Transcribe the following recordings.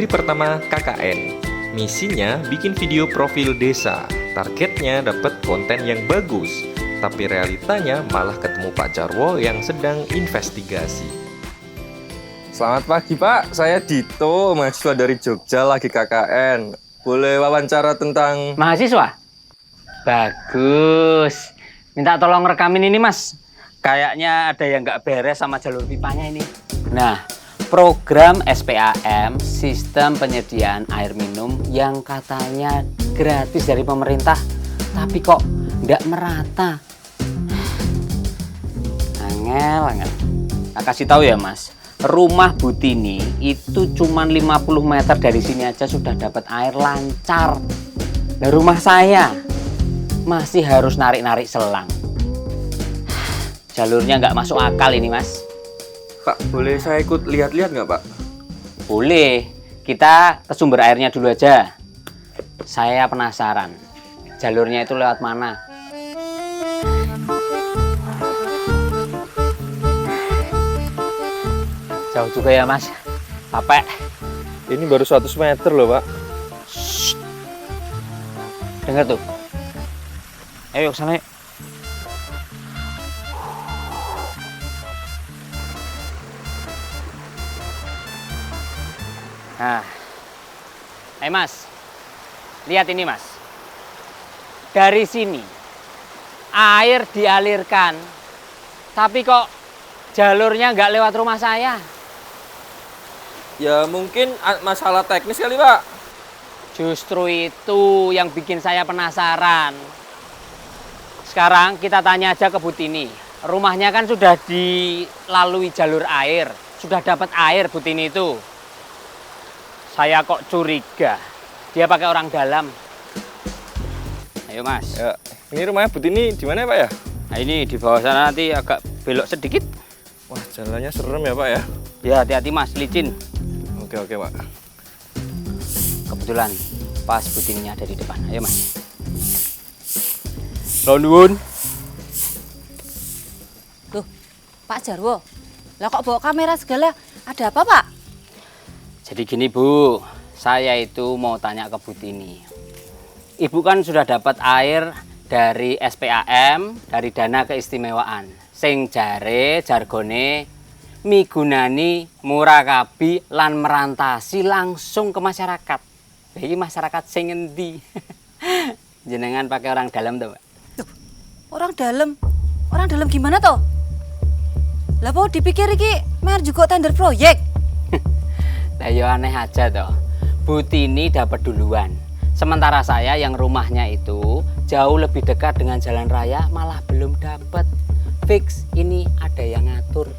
pertama KKN. Misinya bikin video profil desa. Targetnya dapat konten yang bagus. Tapi realitanya malah ketemu Pak Jarwo yang sedang investigasi. Selamat pagi Pak, saya Dito, mahasiswa dari Jogja lagi KKN. Boleh wawancara tentang... Mahasiswa? Bagus. Minta tolong rekamin ini Mas. Kayaknya ada yang nggak beres sama jalur pipanya ini. Nah, program SPAM, Sistem Penyediaan Air Minum, yang katanya gratis dari pemerintah, tapi kok nggak merata. Angel. Nah, kasih tahu ya Mas, rumah Bu Tini itu cuma 50 meter dari sini aja sudah dapat air lancar. Nah, rumah saya masih harus narik-narik selang. Jalurnya nggak masuk akal ini Mas. Pak, boleh saya ikut lihat-lihat nggak Pak? Boleh, kita ke sumber airnya dulu aja. Saya penasaran, jalurnya itu lewat mana? Jauh juga ya Mas, capek. Ini baru 100 meter loh Pak. Dengar tuh. Ayo ke sana yuk. Nah, Mas, lihat ini Mas. Dari sini air dialirkan, tapi kok jalurnya nggak lewat rumah saya. Ya mungkin masalah teknis kali Pak. Justru itu yang bikin saya penasaran. Sekarang kita tanya aja ke Bu Tini. Rumahnya kan sudah dilalui jalur air, sudah dapat air Bu Tini itu. Saya kok curiga, dia pakai orang dalam. Ayo Mas. Ya, ini rumahnya Bu Tini di mana ya Pak ya? Nah ini di bawah sana nanti agak belok sedikit. Wah, jalannya serem ya Pak ya? Ya hati-hati Mas, licin. Oke Pak. Kebetulan pas Bu Tininya ada di depan. Ayo Mas. Nuwun. Loh, Pak Jarwo, lah kok bawa kamera segala? Ada apa Pak? Jadi gini Bu, saya itu mau tanya ke Bu Tini. Ibu kan sudah dapat air dari SPAM, dari dana keistimewaan. Sing jare jargone migunani murakabi lan merantasi langsung ke masyarakat. Jadi masyarakat sing endi? Jenengan pakai orang dalam tuh, Pak. Orang dalam? Orang dalam gimana toh? Lah kok dipikir iki mer juga tender proyek? Lah ya aneh aja toh. Bu Tini dapat duluan. Sementara saya yang rumahnya itu jauh lebih dekat dengan jalan raya malah belum dapat. Fix ini ada yang ngatur.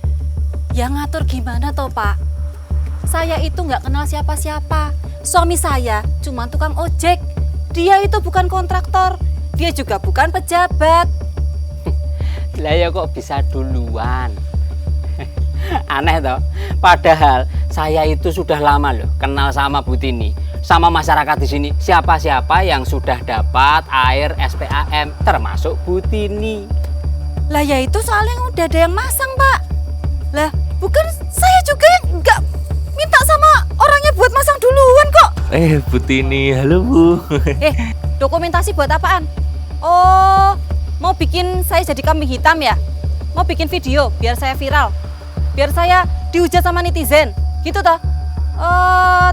Yang ngatur gimana toh Pak? Saya itu nggak kenal siapa-siapa. Suami saya cuma tukang ojek. Dia itu bukan kontraktor. Dia juga bukan pejabat. Lah ya kok bisa duluan? Aneh toh. Padahal saya itu sudah lama loh kenal sama Bu Tini, sama masyarakat di sini. Siapa-siapa yang sudah dapat air SPAM termasuk Bu Tini. Lah ya itu soalnya udah ada yang masang Pak. Lah bukan saya juga yang nggak minta sama orangnya buat masang duluan kok. Bu Tini, halo Bu. Dokumentasi buat apaan? Oh, mau bikin saya jadi kambing hitam ya? Mau bikin video biar saya viral? Biar saya dihujat sama netizen? Gitu toh?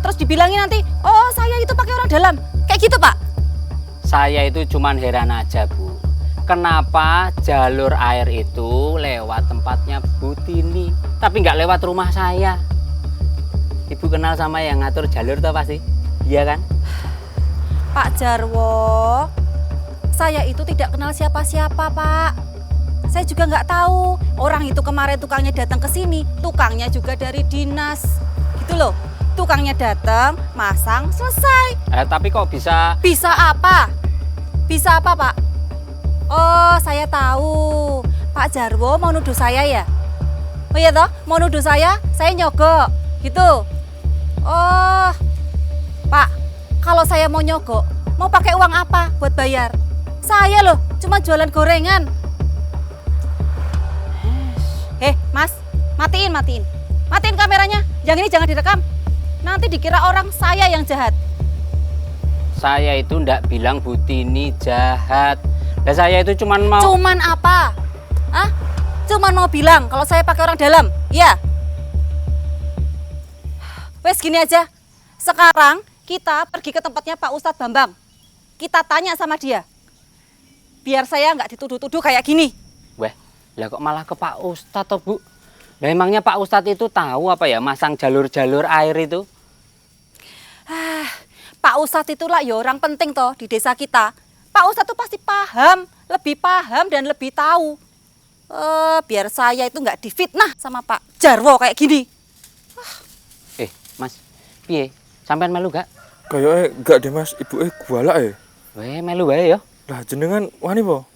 Terus dibilangin nanti, oh saya itu pakai orang dalam. Kayak gitu Pak? Saya itu cuman heran aja Bu. Kenapa jalur air itu lewat tempatnya Bu Tini, tapi nggak lewat rumah saya? Ibu kenal sama yang ngatur jalur toh pasti? Iya kan? Pak Jarwo, saya itu tidak kenal siapa-siapa Pak. Saya juga nggak tahu. Orang itu kemarin tukangnya datang ke sini, tukangnya juga dari dinas. Gitu loh. Tukangnya datang, masang, selesai. Tapi kok bisa? Bisa apa? Bisa apa Pak? Oh, saya tahu. Pak Jarwo mau nuduh saya ya? Oh iya toh, mau nuduh saya nyogok. Gitu. Oh, Pak, kalau saya mau nyogok, mau pakai uang apa buat bayar? Saya loh, cuma jualan gorengan. Mas, matiin. Matiin kameranya. Yang ini jangan direkam. Nanti dikira orang saya yang jahat. Saya itu ndak bilang Bu Tini jahat. Lah saya itu cuman mau... Cuman apa? Hah? Cuman mau bilang kalau saya pakai orang dalam, ya? Wes gini aja. Sekarang kita pergi ke tempatnya Pak Ustadz Bambang. Kita tanya sama dia. Biar saya nggak dituduh-tuduh kayak gini. Weh, lah kok malah ke Pak Ustadz toh, Bu? Lah emangnya Pak Ustadz itu tahu apa ya masang jalur-jalur air itu? Pak Ustadz itulah ya orang penting toh di desa kita. Pak Ustadz tuh pasti lebih paham dan lebih tahu. Biar saya itu nggak difitnah sama Pak Jarwo kayak gini. Mas, piye? Sampean melu gak? Kayaknya enggak deh Mas, ibu galak ya. Weh, melu wae ya. Lah jenengan wani po?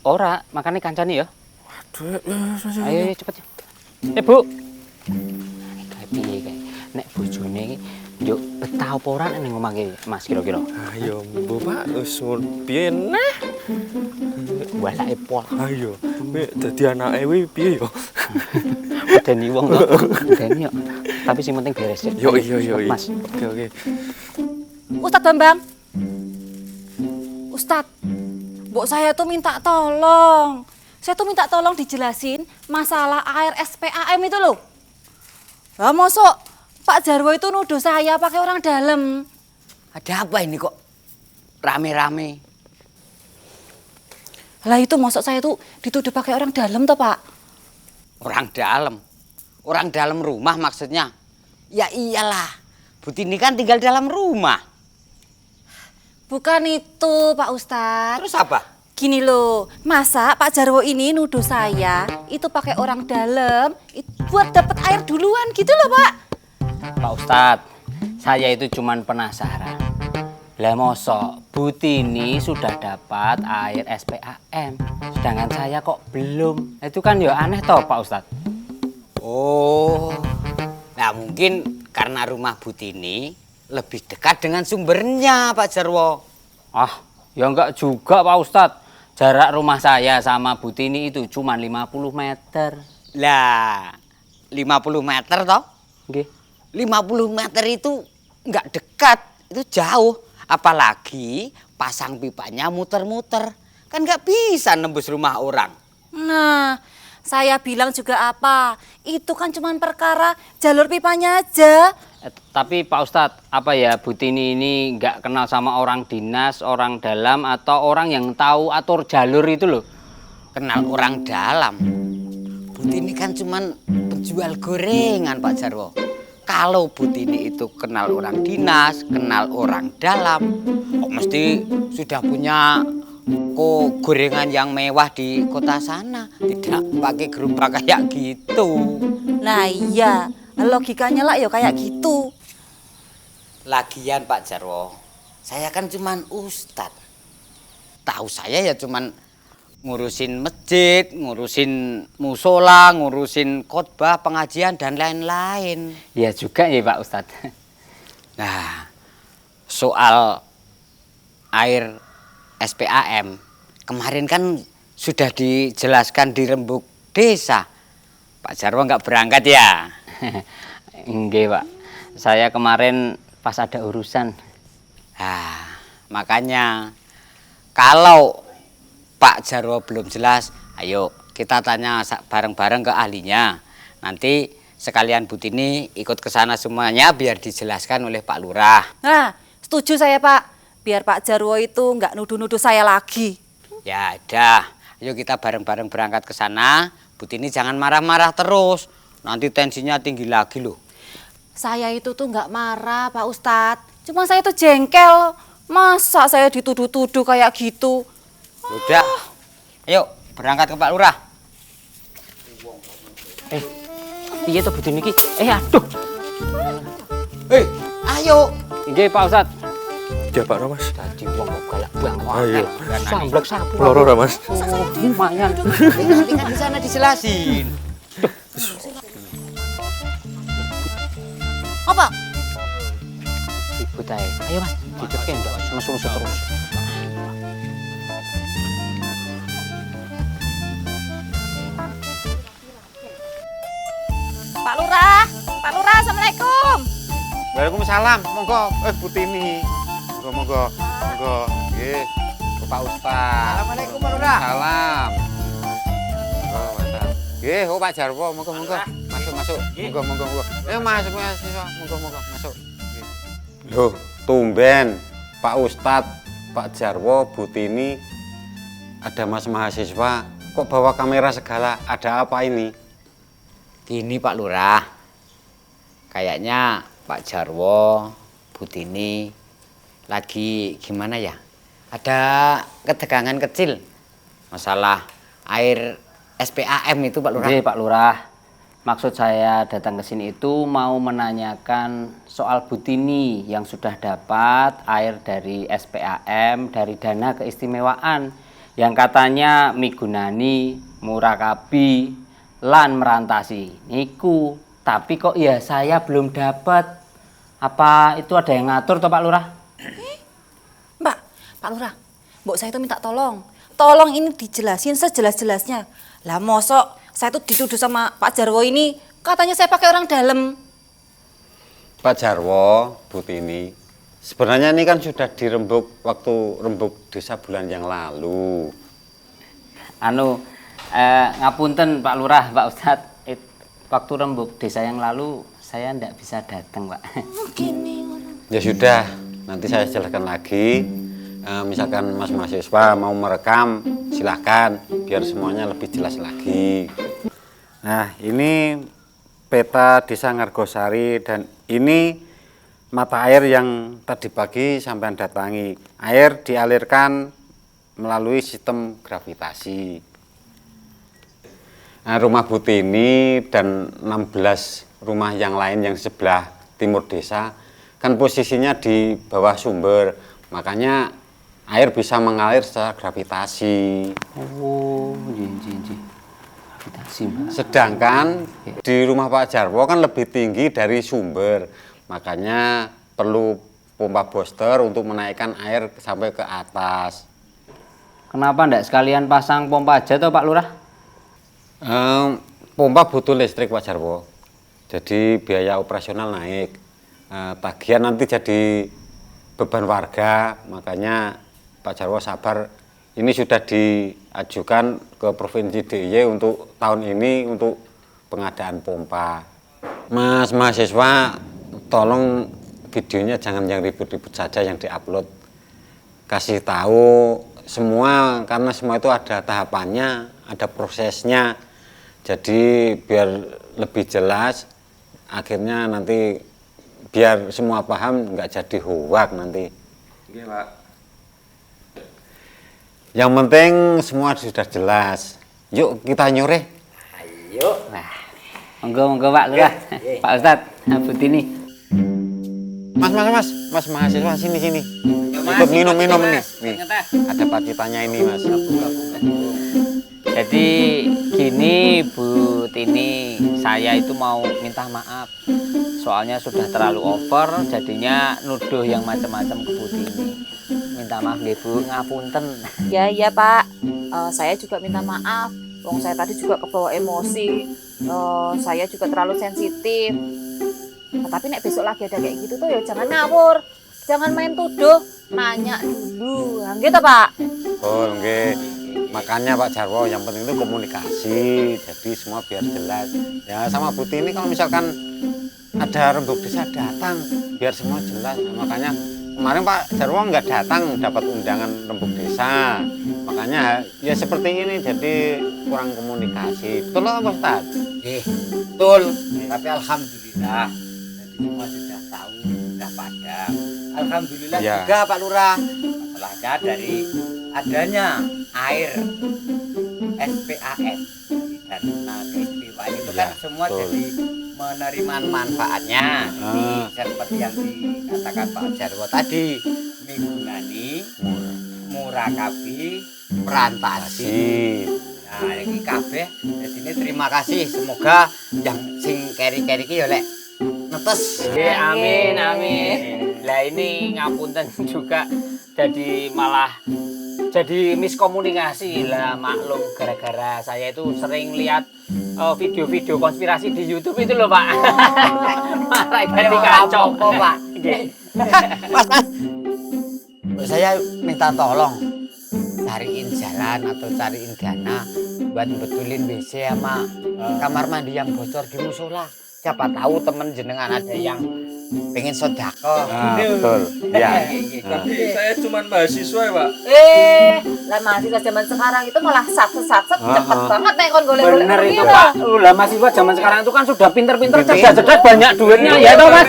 Ora, makane kancane ya. Waduh, ya. Ayo cepet. Bu. Kayak piye kae? Nek bojone iki yo betah apa ora ning omah iki, Mas kira-kira? Ayo, Bu Pak, wis piye nah? Walake pol. Ayo, dadi anake kuwi piye yo? Medeni wong to. Medeni yo. Tapi sing penting beres ya. Yo iya, Mas. Oke. Ustadz Bambang. Ustadz, mbok saya tuh minta tolong. Saya tuh minta tolong dijelasin masalah air SPAM itu loh. Lah mosok Pak Jarwo itu nuduh saya pakai orang dalam. Ada apa ini kok rame-rame? Lah itu mosok saya tuh dituduh pakai orang dalam toh, Pak? Orang dalam? Orang dalam rumah maksudnya? Ya iyalah, Bu Tini kan tinggal dalam rumah. Bukan itu, Pak Ustadz. Terus apa? Gini loh, masa Pak Jarwo ini nuduh saya itu pakai orang dalam buat dapat air duluan gitu loh, Pak. Pak Ustadz, saya itu cuman penasaran. Lah mosok Bu Tini sudah dapat air SPAM, sedangkan saya kok belum. Itu kan ya aneh toh Pak Ustadz. Oh, nah mungkin karena rumah Bu Tini lebih dekat dengan sumbernya Pak Jarwo. Ah, ya enggak juga Pak Ustadz. Jarak rumah saya sama Bu Tini itu cuma 50 meter. Lah, 50 meter toh? Nggih. 50 meter itu nggak dekat, itu jauh. Apalagi pasang pipanya muter-muter. Kan nggak bisa nembus rumah orang. Nah, saya bilang juga apa? Itu kan cuma perkara jalur pipanya aja. Tapi Pak Ustadz, apa ya Bu Tini ini nggak kenal sama orang dinas, orang dalam, atau orang yang tahu atur jalur itu loh? Kenal orang dalam. Bu Tini kan cuman penjual gorengan Pak Jarwo. Kalau Bu Tini itu kenal orang dinas, kenal orang dalam, kok mesti sudah punya gorengan yang mewah di kota sana. Tidak pakai gerobak kayak gitu. Nah iya, logikanya lah ya kayak gitu. Lagian Pak Jarwo, saya kan cuman ustadz. Tahu saya ya cuman ngurusin masjid, ngurusin musola, ngurusin khotbah, pengajian dan lain-lain. Ya juga ya Pak Ustadz. Nah, soal air SPAM kemarin kan sudah dijelaskan di rembuk desa. Pak Jarwo nggak berangkat ya? Enggak Pak, saya kemarin pas ada urusan. Nah, makanya kalau Pak Jarwo belum jelas, ayo kita tanya bareng-bareng ke ahlinya. Nanti sekalian Bu Tini ikut ke sana semuanya biar dijelaskan oleh Pak Lurah. Nah, setuju saya Pak. Biar Pak Jarwo itu nggak nuduh-nuduh saya lagi. Ya dah, ayo kita bareng-bareng berangkat ke sana. Bu Tini jangan marah-marah terus, nanti tensinya tinggi lagi loh. Saya itu tuh nggak marah Pak Ustadz. Cuma saya tuh jengkel. Masa saya dituduh-tuduh kayak gitu? Udah, ayo berangkat ke Pak Lurah. Iya tuh Bu Tini iki. Aduh. Ayo. Nggih Pak Ustadz. Ya Pak Mas. Tadi wong kok galak banget. Ayo. Samblek sapu. Loro ra Mas. Lumayan. Nanti kan di sana dijelasin. Apa? Ibu tae. Ayo Mas, diceken dong. Mesum-mesum terus. Pak Lurah, Assalamualaikum. Waalaikumsalam. Monggo Butini. Monggo. Nggih. Pak Ustaz. Assalamualaikum Pak Lurah. Salam. Oh, mantap. Nggih, Pak Jarwo, monggo. Masuk. Monggo. Masuk. Monggo, masuk. Loh, tumben Pak Ustadz, Pak Jarwo, Butini, ada Mas mahasiswa, kok bawa kamera segala? Ada apa ini? Gini Pak Lurah, kayaknya Pak Jarwo, Butini lagi gimana ya? Ada ketegangan kecil masalah air SPAM itu Pak Lurah. Oke Pak Lurah, maksud saya datang ke sini itu mau menanyakan soal Butini yang sudah dapat air dari SPAM dari dana keistimewaan yang katanya migunani, murakabi, lan merantasi niku. Tapi kok ya saya belum dapat. Apa itu ada yang ngatur toh Pak Lurah? Pak Lurah, mbok saya itu minta tolong. Tolong ini dijelasin sejelas-jelasnya. Lah mosok saya tuh dituduh sama Pak Jarwo ini katanya saya pakai orang dalam. Pak Jarwo, Butini, sebenarnya ini kan sudah dirembuk waktu rembuk desa bulan yang lalu. Ngapunten Pak Lurah, Pak Ustadz, waktu rembuk desa yang lalu saya ndak bisa datang Pak. Gini. Ya sudah, nanti saya jelaskan lagi. Misalkan Mas mahasiswa mau merekam, silahkan biar semuanya lebih jelas lagi. Nah, ini peta Desa Ngargosari dan ini mata air yang tadi pagi sampean datangi. Air dialirkan melalui sistem gravitasi. Nah, rumah Butini dan 16 rumah yang lain yang sebelah timur desa kan posisinya di bawah sumber, makanya air bisa mengalir secara gravitasi. Oh, iya. Gravitasi, Mbak. Sedangkan di rumah Pak Jarwo kan lebih tinggi dari sumber, makanya perlu pompa booster untuk menaikkan air sampai ke atas. Kenapa ndak sekalian pasang pompa aja toh Pak Lurah? Pompa butuh listrik Pak Jarwo, jadi biaya operasional naik. Tagihan nanti jadi beban warga, makanya Pak Jarwo sabar. Ini sudah diajukan ke Provinsi DIY untuk tahun ini untuk pengadaan pompa. Mas mahasiswa, tolong videonya jangan yang ribut-ribut saja yang diupload. Kasih tahu semua, karena semua itu ada tahapannya, ada prosesnya. Jadi biar lebih jelas, akhirnya nanti biar semua paham, nggak jadi hoak nanti. Oke, Pak. Yang penting semua sudah jelas. Yuk kita nyore. Ayo. Nah, monggo Pak Lurah, Pak Ustadz, Butini. Mas mahasiswa sini. Ikut minum nih. Nih, ada pacitannya ini Mas. Jadi gini Bu Tini, saya itu mau minta maaf. Soalnya sudah terlalu over, jadinya nuduh yang macam-macam ke Bu Tini. Minta maaf deh Bu, ngapunten. Ya Pak, saya juga minta maaf. Wong saya tadi juga kebawa emosi. Saya juga terlalu sensitif. Nah, tapi nek besok lagi ada kayak gitu tuh ya jangan ngawur. Jangan main tuduh, nanya dulu. Nah, gitu Pak. Oh, nggih. Makanya Pak Jarwo yang penting itu komunikasi. Jadi semua biar jelas. Ya sama Bu Tini kalau misalkan ada rembuk desa datang, biar semua jelas. Nah, makanya kemarin Pak Jarwo nggak datang, dapat undangan rembuk desa. Makanya ya seperti ini, jadi kurang komunikasi. Betul Pak Ustaz? Betul. Tapi alhamdulillah semua sudah tahu, sudah padam. Alhamdulillah Ya. juga Pak Lurah. Masalahnya dari adanya air SPAM dan keistimewaan itu kan Ya, semua betul. jadi menerima manfaatnya. Jadi seperti yang dikatakan Pak Jarwo tadi, migunani, murakabi, perantasi. Nah, ini kabeh jadi terima kasih. Semoga yang sing keri-keri ki ya lek netes. Amin. Lah ini ngapunten juga, jadi malah jadi miskomunikasi lah, maklum gara-gara saya itu sering lihat video-video konspirasi di YouTube itu loh Pak. Malah jadi kacau Pak. Mas, saya minta tolong cariin jalan atau cariin dana buat betulin WC sama kamar mandi yang bocor di musola. Siapa tahu temen jenengan ada yang pengen sodako. Betul. Ya. Tapi saya cuma mahasiswa ya, Pak. Lah mahasiswa zaman sekarang itu malah satset cepet banget nek kon golek-golek. bener itu Pak. Lah mahasiswa zaman sekarang itu kan sudah pinter-pinter, cerdas-cerdas, banyak duitnya ya toh Mas.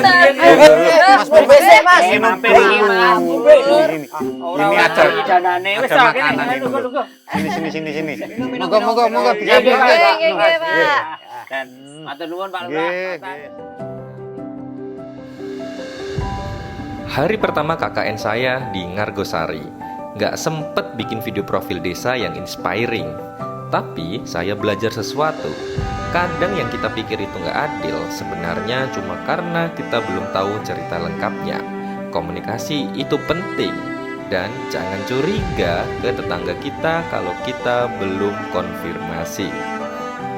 Mas WC Mas. Mampir iki Mas. Ini ada danane wis ada tak kene. makanan ini, Bu. Aduh. Sini. Moga bisa Nggih, Pak. Nggih, Pak. Dan matur nuwun Pak Nggih, Lurah. nggih. Hari pertama KKN saya di Ngargosari, nggak sempet bikin video profil desa yang inspiring. Tapi saya belajar sesuatu. Kadang yang kita pikir itu nggak adil, sebenarnya cuma karena kita belum tahu cerita lengkapnya. Komunikasi itu penting. Dan jangan curiga ke tetangga kita kalau kita belum konfirmasi.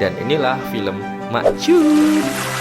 Dan inilah film Mak Cud.